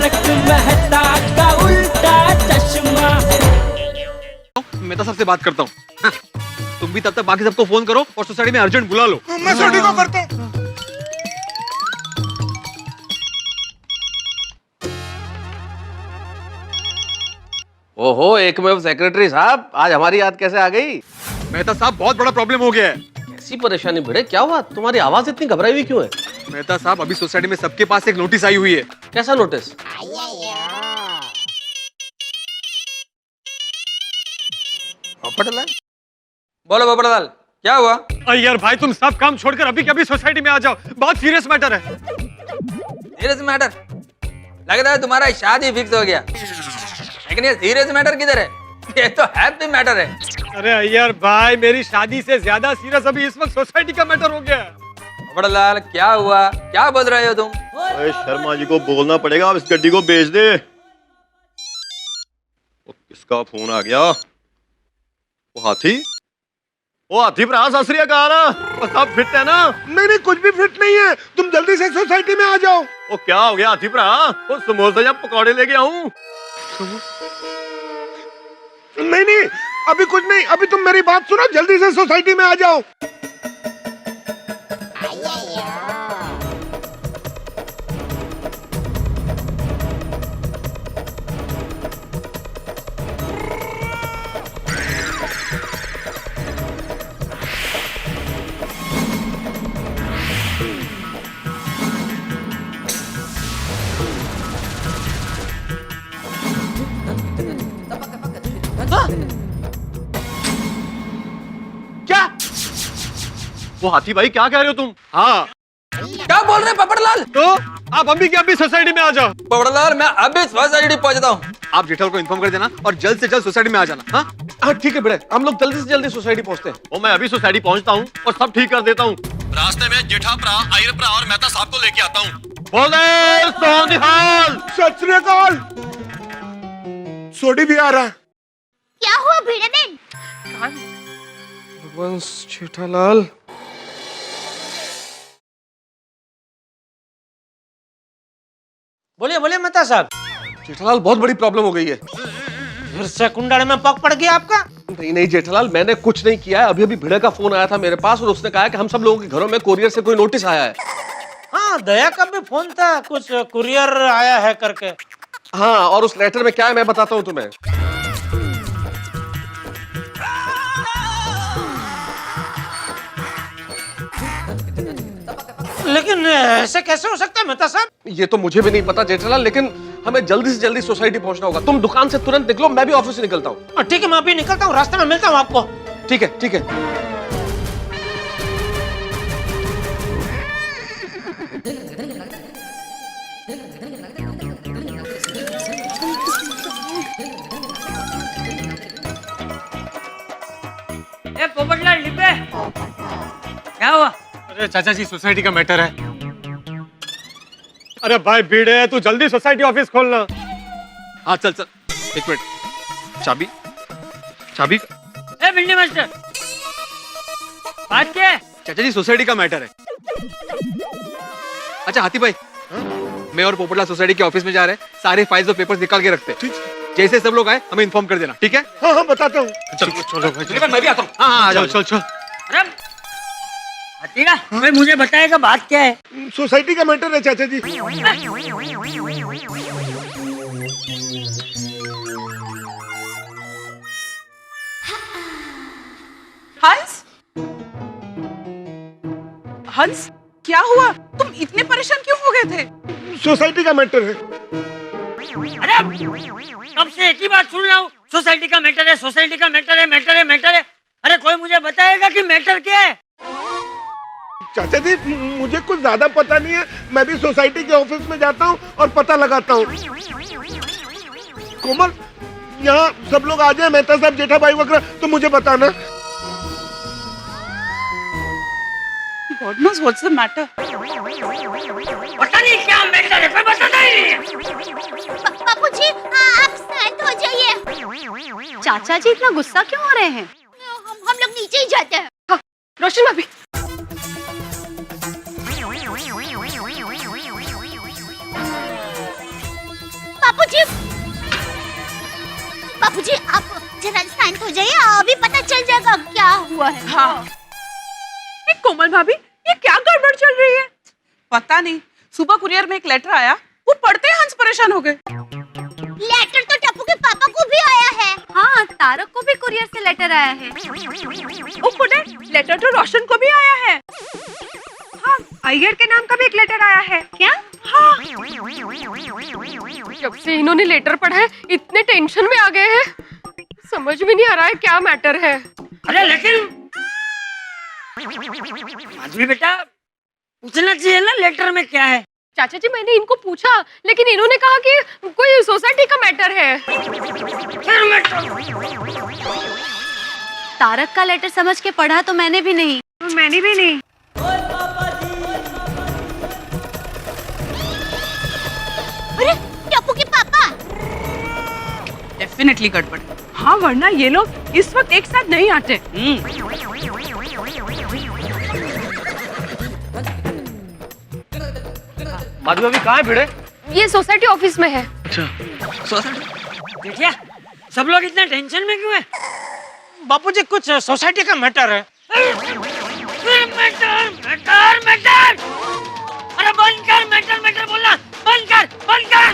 तारक मेहता का उल्टा चश्मा। मैं तो सबसे बात करता हूँ। हाँ, तुम भी तब तक बाकी सबको फोन करो और सोसाइटी में अर्जेंट बुला लो। मैं सोडी को करता हूँ। ओहो, एकमेव सेक्रेटरी साहब, आज हमारी याद कैसे आ गई? मेहता साहब, बहुत बड़ा प्रॉब्लम हो गया है। ऐसी परेशानी भिड़े, क्या हुआ? तुम्हारी आवाज इतनी घबराई हुई क्यों है? मेहता साहब, अभी सोसाइटी में सबके पास एक नोटिस आई हुई है। कैसा नोटिस? बोलो पोपटलाल, क्या हुआ? अरे यार भाई, तुम सब काम छोड़कर अभी के अभी सोसाइटी में आ जाओ, बहुत सीरियस मैटर है। Serious matter? लगता है तुम्हारा शादी फिक्स हो गया, लेकिन ये सीरियस मैटर किधर है? ये तो हैप्पी मैटर है। अरे यार भाई, मेरी शादी से ज्यादा सीरियस अभी इस वक्त सोसाइटी का मैटर हो गया है। पोपटलाल, क्या हुआ? क्या बोल रहे हो तुम? अरे शर्मा जी को बोलना पड़ेगा, अब इस गड्डी को बेच दे। किसका फोन आ गया? वो हाथी भरा, सत श्री अकाल। और सब फिट है ना? नहीं, कुछ भी फिट नहीं है। तुम जल्दी से सोसाइटी में आ जाओ। वो क्या हो गया हाथी भरा? वो समोसा या पकौड़े लेके आऊं? नहीं, अभी कुछ नहीं। अभी तुम मेरी बात सुनो, जल्दी से सोसाइटी में आ जाओ। क्या? वो हाथी भाई, क्या कह रहे हो तुम? हाँ, क्या बोल रहे पोपटलाल? तो आप अभी के अभी सोसाइटी में आ जाओ। पोपटलाल, मैं अभी सोसाइटी पहुंचता हूँ। आप जेठल को इन्फॉर्म कर देना और जल्द से जल्द सोसाइटी में आ जाना। हाँ हाँ ठीक है बेटे, हम लोग जल्दी से जल्दी सोसाइटी पहुंचते हैं। वो मैं अभी सोसाइटी पहुंचता हूँ और सब ठीक कर देता हूँ। रास्ते में जेठा भरा, आयर भरा और मेहता साहब को लेके आता हूँ। बोले सोहन निहाल। सत श्री अकाल। सोडी भी आ रहा है। क्या हुआ भिड़े दिन? वंश जेठालाल, बोलिए बोलिए मेहता साहब। जेठालाल बहुत बड़ी प्रॉब्लम हो गई है। फिर से कुंडल में पग पड़ गया आपका? नहीं जेठालाल, मैंने कुछ नहीं किया है। अभी अभी भिड़े का फोन आया था मेरे पास और उसने कहा कि हम सब लोगों के घरों में कोरियर से कोई नोटिस आया है। हाँ, दया का भी फोन था, कुछ कुरियर आया है करके। हाँ, और उस लेटर में क्या है मैं बताता हूँ तुम्हें। लेकिन ऐसे कैसे हो सकता है मेहता साहब? ये तो मुझे भी नहीं पता जेठालाल, लेकिन हमें जल्दी से जल्दी सोसाइटी पहुंचना होगा। तुम दुकान से तुरंत निकलो, मैं भी ऑफिस से निकलता हूँ। ठीक है, मैं अभी निकलता हूँ, रास्ते में मिलता हूँ आपको। ठीक है ठीक है। ए पोपटलाल, डिब्बे क्या हुआ? अरे चाचा जी, सोसाइटी का मैटर है। अरे भाई भीड़ है, तू जल्दी सोसाइटी ऑफिस खोलना। हाँ चल चल, एक मिनट। चाबी चाबी। ए भिंडी मास्टर, बात क्या है? चाचा जी, सोसाइटी का मैटर है। अच्छा हाथी भाई, मैं और पोपटलाल सोसाइटी के ऑफिस में जा रहे हैं। सारे फाइल्स और पेपर्स निकाल के रखते हैं। जैसे सब लोग आए हमें इन्फॉर्म कर देना, ठीक है? हाँ, बताता हूँ। चलो भाई, मैं भी आता हूँ। हाँ चल चल चल। अरे हतीना, भाई मुझे बताएगा बात क्या है? सोसाइटी का मैटर है चाचा जी। हंस, हंस, क्या हुआ? तुम इतने परेशान क्यों हो गए थे? सोसाइटी का मैटर है। अरे कब से एक ही बात सुन रहा हूँ, सोसाइटी का मैटर है, सोसाइटी का मैटर है, मैटर है, मैटर है। अरे कोई मुझे बताएगा कि मैटर क्या है? चाचा जी, मुझे कुछ ज्यादा पता नहीं है। मैं भी सोसाइटी के ऑफिस में जाता हूँ और पता लगाता हूँ। कोमल, यहाँ सब लोग आ जाए, मेहता साहब, जेठा भाई वगैरह, तो मुझे बताना। God knows what's the matter. पता नहीं क्या मैटर है, कोई बताता ही नहीं है। बापूजी, आप शांत हो जाइए। चाचा जी इतना गुस्सा क्यों हो रहे हैं? हम लोग नीचे ही जाते हैं। हाँ, रोशन भाभी। बापूजी, बापूजी आप जरा शांत हो जाइए, अभी पता चल जाएगा क्या हुआ है। हाँ। कोमल भाभी, ये क्या गड़बड़ चल रही है? पता नहीं, सुबह कुरियर में एक लेटर आया, वो पढ़ते ही हंस परेशान हो गए। लेटर तो टप्पू के पापा को भी आया है। हाँ, तारक को भी कुरियर से लेटर आया है। ओ पुणे, लेटर तो रोशन को भी आया है। हाँ, अय्यर के नाम का भी एक लेटर आया है। क्या? हाँ। जब से इन्होंने लेटर पढ़ा है, इतने टेंशन में आ गए हैं, समझ में नहीं आ रहा है क्या मैटर है। अरे लेकिन माधवी बेटा, पूछना चाहिए ना लेटर में क्या है। चाचा जी, मैंने इनको पूछा, लेकिन इन्होंने कहा कि कोई सोसाइटी का मैटर है। फिर मैटर? तारक का लेटर समझ के पढ़ा तो मैंने भी नहीं। मैंने भी नहीं। अरे टप्पू के पापा, डेफिनेटली गड़बड़। हाँ, वरना ये लोग इस वक्त एक साथ नहीं आते। माधवी अभी कहाँ है भिड़े? ये सोसाइटी ऑफिस में है। देखिए, सब लोग इतना टेंशन में क्यों है? बापूजी कुछ सोसाइटी का मैटर है। मैटर मैटर मैटर, अरे बंद कर मैटर मैटर बोलना, बंद कर बंद कर।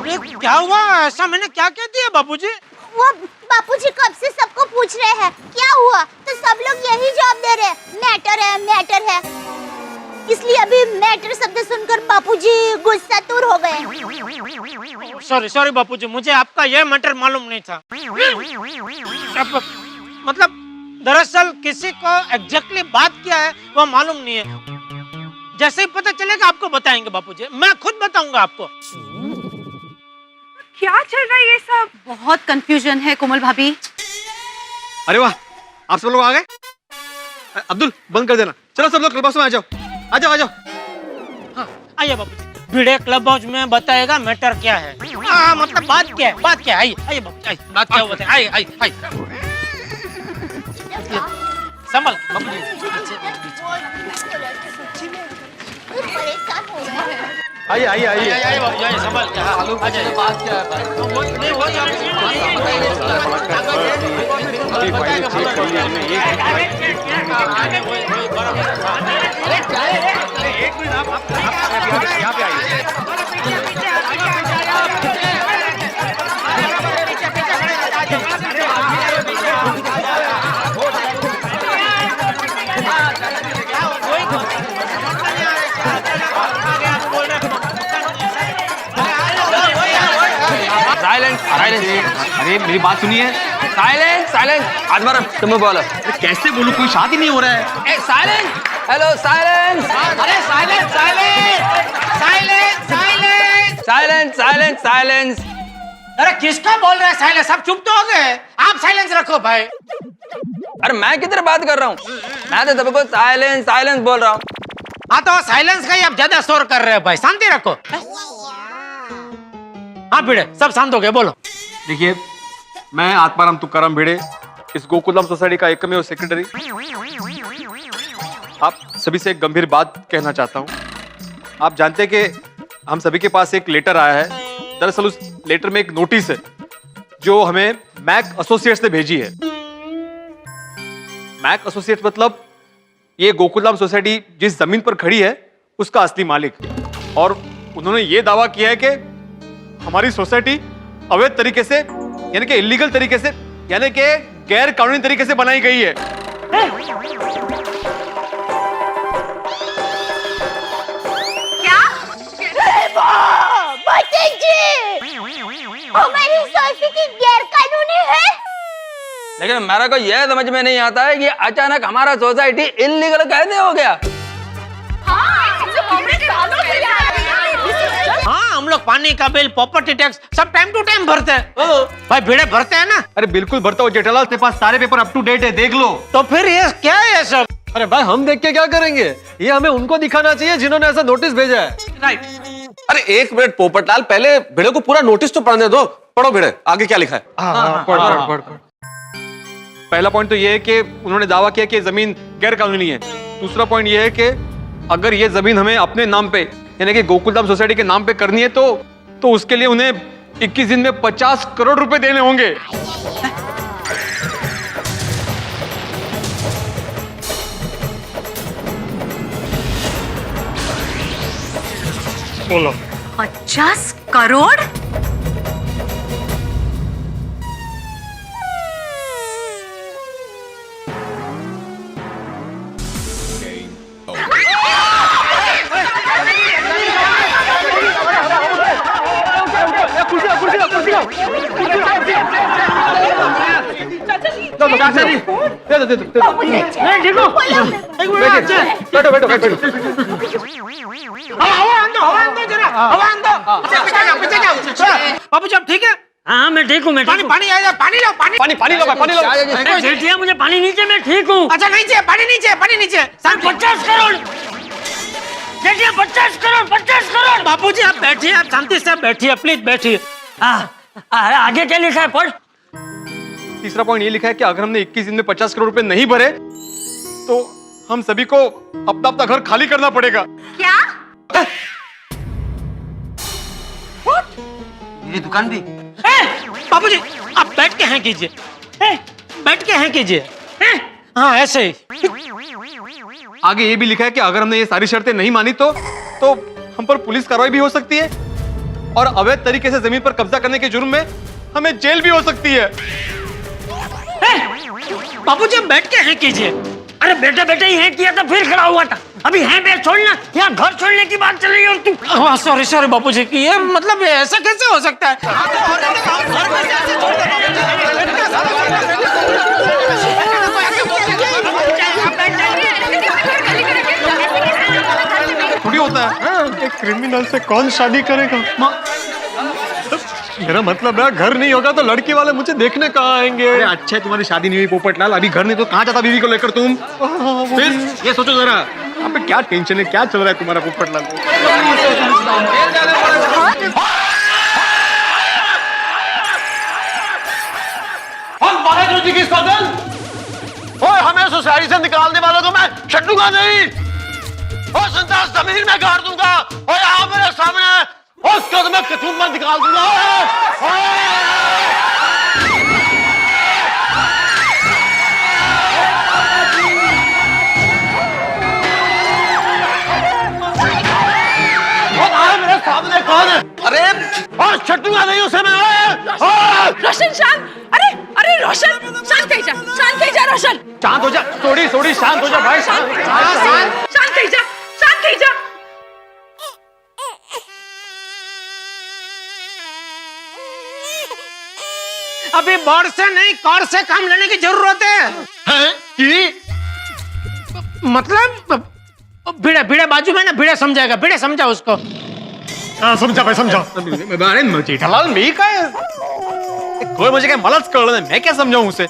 ये क्या हुआ? ऐसा मैंने क्या कह दिया बापूजी? वो बापूजी कब से सबको पूछ रहे हैं क्या हुआ, तो सब लोग यही जवाब दे रहे हैं, मैटर है मैटर है। इसलिए अभी मैटर शब्द सुनकर बापूजी गुस्सा दूर हो गए। सॉरी सॉरी बापूजी, मुझे आपका यह मैटर मालूम नहीं था। मतलब दरअसल किसी को एग्जैक्टली बात क्या है वो मालूम नहीं है। जैसे ही पता चलेगा आपको बताएंगे बापूजी, मैं खुद बताऊंगा आपको। क्या चल रहा है ये सब? बहुत कंफ्यूजन है कोमल भाभी। अरे वाह, आप सब लोग आ गए। अब्दुल, बंद कर देना। चलो सब लोग क्लब हाउस में आ जाओ, आ जाओ आ जाओ। हाँ, आइए बापूजी। भिड़े क्लब हाउस में बताएगा मैटर क्या है। हाँ, मतलब बात क्या है, बात क्या है। आइए आइए बापूजी, आइए, बात क्या बताए। आइए आइए आइए, संभल बापूजी। परेशान हो गए। आइए आइए आइए। आइए बापूजी, आइए, संभल के। हाँ, आ जाइए। बात क्या है? नहीं वो साइलेंस साइलेंस, अरे मेरी बात सुनिए। साइलेंस साइलेंस, आज बार तुम बोलो। कैसे बोलूं, कोई शादी नहीं हो रहा है। ए साइलेंस, हेलो साइलेंस। अरे silence silence silence silence silence silence silence. अरे किसका बोल रहे हैं साइलेंस? सब चुप तो हो गए। आप साइलेंस रखो भाई। अरे मैं किधर बात कर रहा हूँ, मैं तो सबको साइलेंस साइलेंस बोल रहा हूँ। हाँ तो साइलेंस का ही आप ज्यादा शोर कर रहे हैं भाई, शांति रखो। हाँ भिड़े, सब शांत हो गए, बोलो। देखिए, मैं आत्माराम तुकाराम भिड़े, इस गोकुलम सोसाइटी का एकमेव सेक्रेटरी, आप सभी से एक गंभीर बात कहना चाहता हूँ। आप जानते हैं कि हम सभी के पास एक लेटर आया है। दरअसल उस लेटर में एक नोटिस है जो हमें मैक एसोसिएट्स ने भेजी है। मैक एसोसिएट्स मतलब ये गोकुलम सोसाइटी जिस जमीन पर खड़ी है उसका असली मालिक, और उन्होंने ये दावा किया है कि हमारी सोसाइटी अवैध तरीके से, यानी कि इलीगल तरीके से, यानी कि गैर कानूनी तरीके से बनाई गई है। हमारी सोसाइटी गैर कानूनी है। लेकिन मेरा को यह समझ में नहीं आता है कि अचानक हमारा सोसाइटी इलीगल कैसे हो गया। हाँ, हम लोग पानी का बिल, प्रॉपर्टी टैक्स सब टाइम टू टाइम भरते हैं। भाई भिड़े भरते हैं ना? अरे बिल्कुल भरता हूँ जेठालाल, तेरे पास सारे पेपर अप टू डेट है, देख लो। तो फिर ये क्या है ये सब? अरे भाई, हम देख के क्या करेंगे? ये हमें उनको दिखाना चाहिए जिन्होंने ऐसा नोटिस भेजा है। राइट। अरे एक मिनट पोपटलाल, पहले भिड़े को पूरा नोटिस तो पढ़ने दो। पढ़ो भिड़े, आगे क्या लिखा है? पढ़। पहला पॉइंट तो ये है कि उन्होंने दावा किया कि जमीन गैर कानूनी है। दूसरा पॉइंट ये है कि अगर ये जमीन हमें अपने नाम पे, यानी कि गोकुलधाम सोसाइटी के नाम पे करनी है तो उसके लिए उन्हें 21 दिन में 50 करोड़ रुपए देने होंगे। बोलो 50 करोड़? चाचा जी दे दो देखो बैठो बैठो बैठो। हवा अंदर जरा, हवा अंदर। पीछे जाओ। बापू जी आप ठीक है? हाँ मैं ठीक हूँ, मैं ठीक हूँ। पानी आया, पानी लो, पानी। पानी लो। जेठिया मुझे पानी नीचे, मैं ठीक हूँ। अच्छा नहीं चाहिए, पानी नीचे। 50 करोड़ जेठिया, 50 करोड़, 50 करोड़। बापू जी आप बैठिए, आप शांति से बैठिए, प्लीज बैठिए। अरे आगे क्या लिखा है पढ़। तीसरा पॉइंट ये लिखा है कि अगर हमने 21 दिन में 50 करोड़ रुपए नहीं भरे तो हम सभी को अपना अपना घर खाली करना पड़ेगा। क्या? मेरी दुकान भी। बापू जी आप बैठ के हैं कीजिए, बैठ के हैं कीजिए। हाँ ऐसे ही। आगे ये भी लिखा है कि अगर हमने ये सारी शर्तें नहीं मानी तो हम पर पुलिस कार्रवाई भी हो सकती है और अवैध तरीके से जमीन पर कब्जा करने के जुर्म में हमें जेल भी हो सकती है। बापू जी बैठ के हैं कीजिए। अरे बेटे बेटे ही है किया था, फिर खड़ा हुआ था। अभी है मैं छोड़ना, यहाँ घर छोड़ने की बात चल रही है और तू। सॉरी बापू जी की ये मतलब ऐसा कैसे हो सकता है? थोड़ी होता है एक क्रिमिनल से कौन शादी करेगा? मेरा मतलब है घर नहीं होगा तो लड़की वाले मुझे देखने कहाँ आएंगे? अरे अच्छा है तुम्हारी शादी नहीं हुई पोपटलाल, अभी घर नहीं तो कहाँ जाता बीवी को लेकर तुम? फिर ये सोचो जरा, अब क्या टेंशन है, क्या चल रहा है तुम्हारा पोपटलाल? हम महाराज जी की सौगंध, और हमें सोसाइटी से निकालने वालों को मैं छूंगा नहीं, और जिंदा जमीन में गाड़ दूंगा, और यहाँ मेरे सामने उसको तो मैं कचूम में निकाल दूंगा। मेरे सामने कौन है? अरे और छटूंगा नहीं उसे मैं। रोशन शांत, अरे रोशन शांत हो जा रोशन। शांत हो जा, थोड़ी शांत हो जा भाई। शांत हो जा। अभी बड़ से नहीं कौर से काम लेने की जरूरत है? मतलब भिड़े बाजू में ना, भिड़े समझाएगा, भिड़े समझा उसको। हाँ समझा भाई समझा। अरे जेठालाल मी काय कोई मुझे क्या मलच कर, मैं क्या समझाऊं उसे?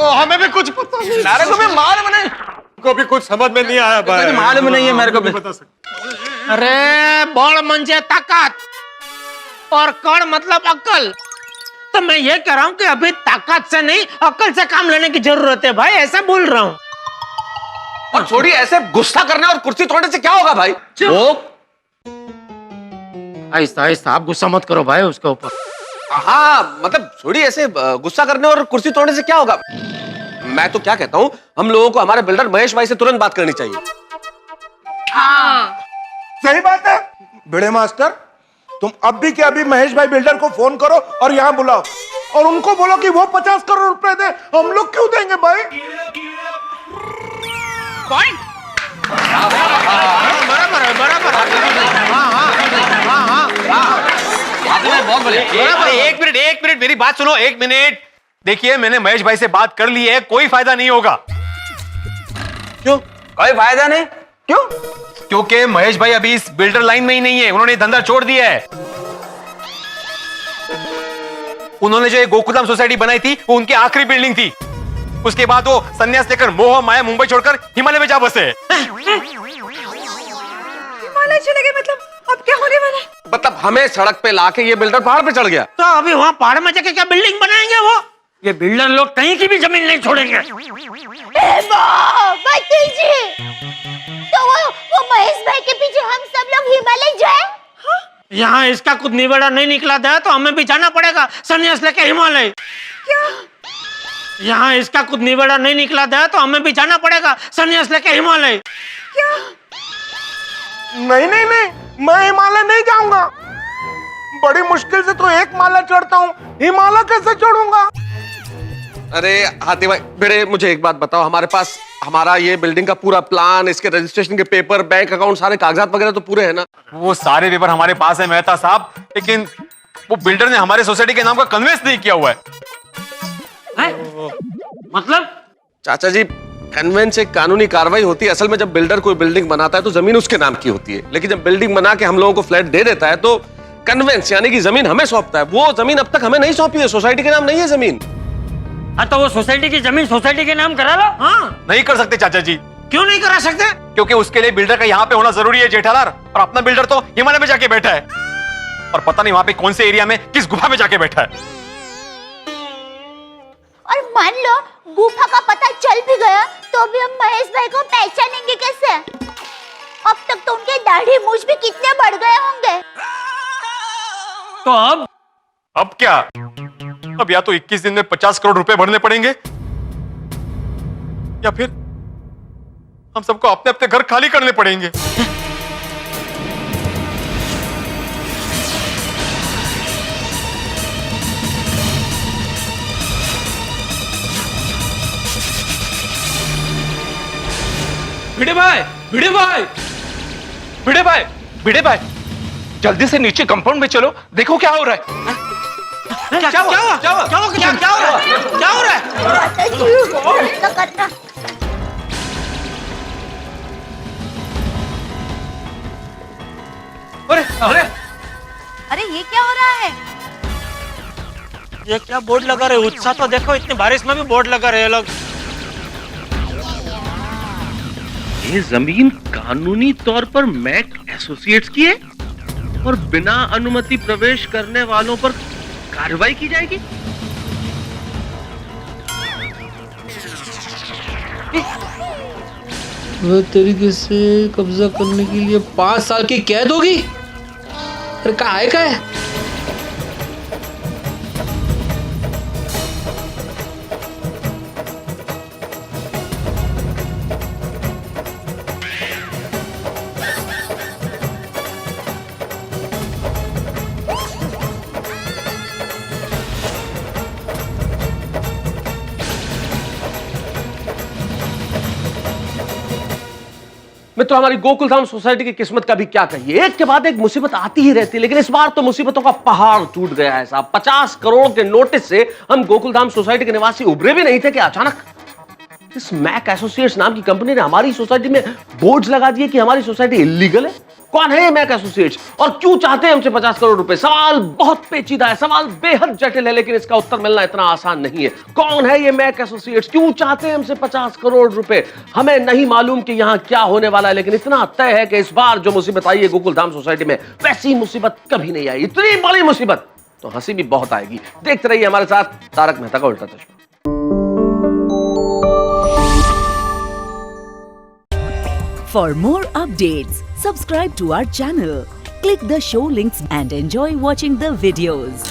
हमें भी कुछ पता नहीं। नारे को भी मालूम नहीं, को भी कुछ समझ में नहीं आया भाई। मालूम नहीं है मेरे को भी। बता सकते। अरे बड़ मंजे ताकत और कड़ मतलब अक्ल। तो मैं ये कह रहा हूँ कि अभी ताकत से नहीं अक्ल से काम लेने की जरूरत है भाई, ऐसा बोल रहा हूँ। और छोड़ी, ऐसे गुस्सा करने और कुर्सी तोड़ने से क्या होगा भाई? आहिस्ता आप गुस्सा मत करो भाई उसके ऊपर। हाँ मतलब छोड़ी, ऐसे गुस्सा करने और कुर्सी तोड़ने से क्या होगा? मैं तो क्या कहता हूँ, हम लोगों को हमारे बिल्डर महेश भाई से तुरंत बात करनी चाहिए। सही बात है भिड़े मास्टर, तुम अब भी क्या अभी महेश भाई बिल्डर को फोन करो और यहाँ बुलाओ और उनको बोलो कि वो 50 करोड़ रुपए दे। हम लोग क्यों देंगे भाई? बहुत बढ़िया। एक मिनट मेरी बात सुनो, 1 मिनट। देखिए मैंने महेश भाई से बात कर ली है, कोई फायदा नहीं होगा। क्यों? कोई फायदा नहीं? क्यों? क्योंकि महेश भाई अभी इस बिल्डर लाइन में ही नहीं है, उन्होंने धंधा छोड़ दिया है। उन्होंने जो गोकुलधाम सोसाइटी बनाई थी वो उनकी आखिरी बिल्डिंग थी। उसके बाद वो संन्यास लेकर मोह माया मुंबई छोड़कर हिमालय में जा बसे। हिमालय चले गए? मतलब अब क्या होने वाला है? मतलब हमें सड़क पे लाके ये बिल्डर पहाड़ पे चढ़ गया। तो अभी वहाँ पहाड़ में जाके क्या बिल्डिंग बनाएंगे वो? ये बिल्डर लोग कहीं की भी जमीन नहीं छोड़ेंगे। भतीजी, तो वो महेश भाई के पीछे हम सब लोग हिमालय जाए? यहाँ इसका कुछ निबेड़ा नहीं निकला था तो हमें भी जाना पड़ेगा संन्यास लेके हिमालय। क्या? यहाँ इसका कुछ निबेड़ा नहीं निकला था तो हमें भी जाना पड़ेगा संन्यास लेके हिमालय। क्या? नहीं नहीं नहीं, मैं हिमालय नहीं जाऊंगा। बड़ी मुश्किल से तो एक माला चढ़ता हूँ, हिमालय कैसे चढ़ूंगा? अरे हाथी भाई भिड़े, मुझे एक बात बताओ, हमारे पास हमारा ये बिल्डिंग का पूरा प्लान, इसके रजिस्ट्रेशन के पेपर, बैंक अकाउंट, सारे कागजात वगैरह तो पूरे है ना? वो सारे पेपर हमारे पास है मेहता साहब, लेकिन वो बिल्डर ने हमारे सोसाइटी के नाम का कन्वेंस नहीं किया हुआ है। मतलब? चाचा जी, कन्वेंस एक कानूनी कार्रवाई होती है। असल में जब बिल्डर कोई बिल्डिंग बनाता है तो जमीन उसके नाम की होती है, लेकिन जब बिल्डिंग बना के हम लोगों को फ्लैट दे देता है तो कन्वेंस यानी कि जमीन हमें सौंपता है। वो जमीन अब तक हमें नहीं सौंपी है, सोसाइटी के नाम नहीं है जमीन। हाँ तो वो सोसाइटी की जमीन सोसाइटी के नाम करा लो। हाँ, नहीं कर सकते चाचा जी। क्यों नहीं करा सकते? क्योंकि उसके लिए बिल्डर का यहाँ पे होना जरूरी है जेठालाल, और अपना बिल्डर तो हिमालय में जाके बैठा है, और पता नहीं वहां पे कौन से एरिया में किस गुफा में जाके बैठा है। और मान लो गुफा का पता चल भी गया तो भी हम महेश भाई को पहचानेंगे कैसे? अब तक तो उनके दाढ़ी मूछ भी कितने बढ़ गए होंगे। तो अब क्या? अब या तो 21 दिन में 50 करोड़ रुपए भरने पड़ेंगे, या फिर हम सबको अपने अपने घर खाली करने पड़ेंगे। भिड़े भाई, भिड़े भाई, भिड़े भाई, भिड़े भाई, जल्दी से नीचे कंपाउंड में चलो, देखो क्या हो रहा है। क्या हुआ? क्या हो रहा है? ऐसा करना। अरे अरे अरे ये क्या हो रहा है? ये क्या बोर्ड लगा रहे? उत्साह तो देखो, इतनी बारिश में भी बोर्ड लगा रहे लोग। ये जमीन कानूनी तौर पर मैक एसोसिएट्स की है और बिना अनुमति प्रवेश करने वालों पर कार्रवाई की जाएगी। वह तरीके से कब्जा करने के लिए 5 साल की कैद होगी। अरे का है? मित्रों, हमारी गोकुलधाम सोसाइटी की किस्मत का भी क्या कहिए, एक के बाद एक मुसीबत आती ही रहती है, लेकिन इस बार तो मुसीबतों का पहाड़ टूट गया है साहब। 50 करोड़ के नोटिस से हम गोकुलधाम सोसाइटी के निवासी उभरे भी नहीं थे कि अचानक इस मैक एसोसिएट्स नाम की कंपनी ने हमारी सोसाइटी में बोर्ड्स लगा दिए कि हमारी सोसाइटी इलीगल है। कौन है ये मैक एसोसिएट्स और क्यों चाहते हैं हमसे 50 करोड़ रुपए? सवाल बहुत पेचीदा है, सवाल बेहद जटिल है, लेकिन इसका उत्तर मिलना इतना आसान नहीं है। कौन है ये मैक एसोसिएट्स? क्यों चाहते हैं हमसे 50 करोड़ रुपए? हमें नहीं मालूम कि यहाँ क्या होने वाला है, लेकिन इतना तय है कि इस बार जो मुसीबत आई है गोकुलधाम सोसाइटी में, वैसी मुसीबत कभी नहीं आई। इतनी बड़ी मुसीबत तो हंसी भी बहुत आएगी। देखते रहिए हमारे साथ तारक मेहता का उल्टा चश्मा। For more updates, subscribe to our channel, click the show links and enjoy watching the videos.